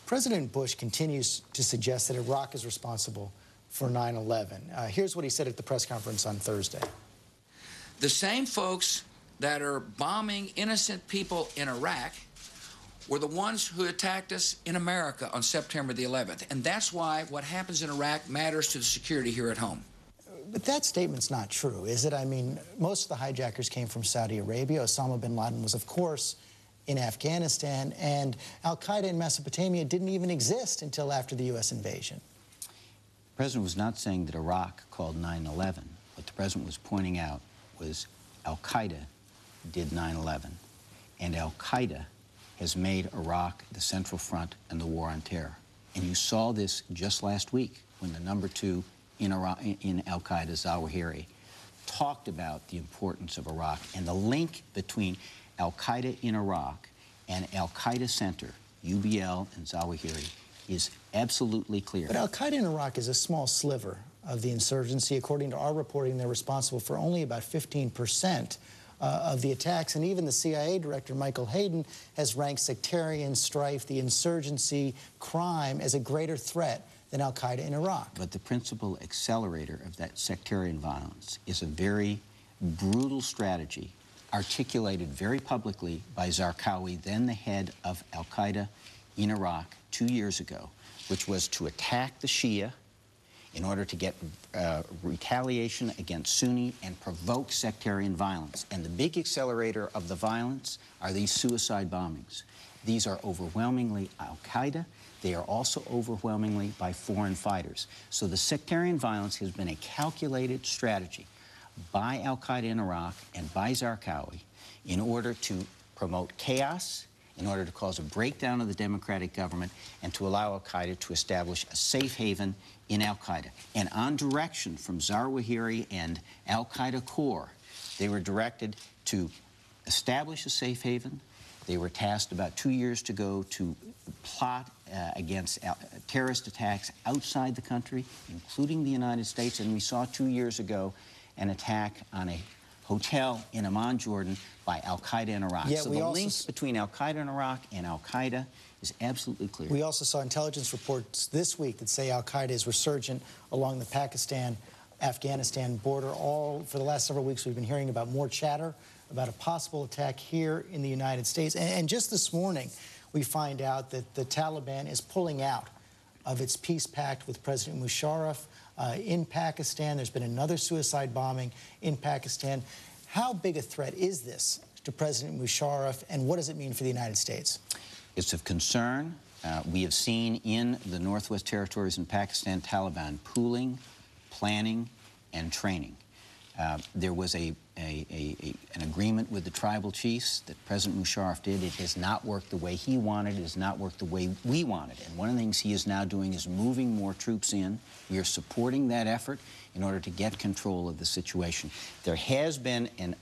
President Bush continues to suggest that Iraq is responsible for 9/11. Here's what he said at the press conference on Thursday. The same folks that are bombing innocent people in Iraq were the ones who attacked us in America on September the 11th. And that's why what happens in Iraq matters to the security here at home. But that statement's not true, is it? I mean, most of the hijackers came from Saudi Arabia. Osama bin Laden was, of course, in Afghanistan, and al-Qaeda in Mesopotamia didn't even exist until after the U.S. invasion. The president was not saying that Iraq called 9/11. What the president was pointing out was al-Qaeda did 9/11, and al-Qaeda has made Iraq the central front in the war on terror. And you saw this just last week when the #2 in al-Qaeda, Zawahiri, talked about the importance of Iraq and the link between al-Qaeda in Iraq and al-Qaeda Center, UBL and Zawahiri, is absolutely clear. But al-Qaeda in Iraq is a small sliver of the insurgency. According to our reporting, they're responsible for only about 15% of the attacks, and even the CIA director, Michael Hayden, has ranked sectarian strife, the insurgency, crime, as a greater threat than al-Qaeda in Iraq. But the principal accelerator of that sectarian violence is a very brutal strategy articulated very publicly by Zarqawi, then the head of al-Qaeda in Iraq 2 years ago, which was to attack the Shia in order to get retaliation against Sunni and provoke sectarian violence. And the big accelerator of the violence are these suicide bombings. These are overwhelmingly al-Qaeda. They are also overwhelmingly by foreign fighters. So the sectarian violence has been a calculated strategy by al-Qaeda in Iraq and by Zarqawi in order to promote chaos, in order to cause a breakdown of the democratic government, and to allow al-Qaeda to establish a safe haven in al-Qaeda. And on direction from Zawahiri and al-Qaeda core, they were directed to establish a safe haven. They were tasked about 2 years ago to plot against terrorist attacks outside the country, including the United States. And we saw 2 years ago an attack on a hotel in Amman, Jordan, by al-Qaeda in Iraq. Yeah, so the link between al-Qaeda in Iraq and al-Qaeda is absolutely clear. We also saw intelligence reports this week that say al-Qaeda is resurgent along the Pakistan-Afghanistan border. All for the last several weeks, we've been hearing about more chatter about a possible attack here in the United States. And just this morning, we find out that the Taliban is pulling out of its peace pact with President Musharraf in Pakistan. There's been another suicide bombing in Pakistan. How big a threat is this to President Musharraf, and what does it mean for the United States? It's of concern. We have seen in the Northwest Territories in Pakistan Taliban pooling, planning, and training. There was an agreement with the tribal chiefs that President Musharraf did. It has not worked the way he wanted. It has not worked the way we wanted. And one of the things he is now doing is moving more troops in. We are supporting that effort in order to get control of the situation. There has been an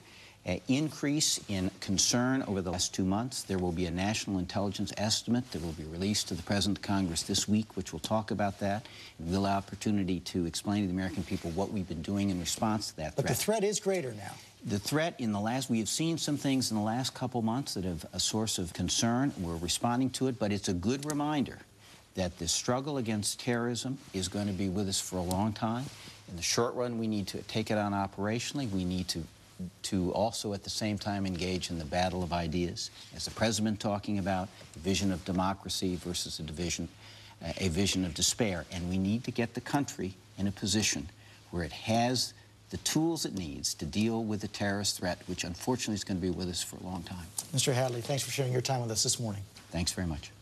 increase in concern over the last 2 months. There will be a national intelligence estimate that will be released to the President of Congress this week, which will talk about that. And we'll have opportunity to explain to the American people what we've been doing in response to that threat. But the threat is greater now. The threat we have seen some things in the last couple months that have a source of concern. We're responding to it, but it's a good reminder that the struggle against terrorism is going to be with us for a long time. In the short run, we need to take it on operationally. We need to also at the same time engage in the battle of ideas, as the President talking about a vision of democracy versus a vision of despair. And we need to get the country in a position where it has the tools it needs to deal with the terrorist threat, which unfortunately is going to be with us for a long time. Mr. Hadley, thanks for sharing your time with us this morning. Thanks very much.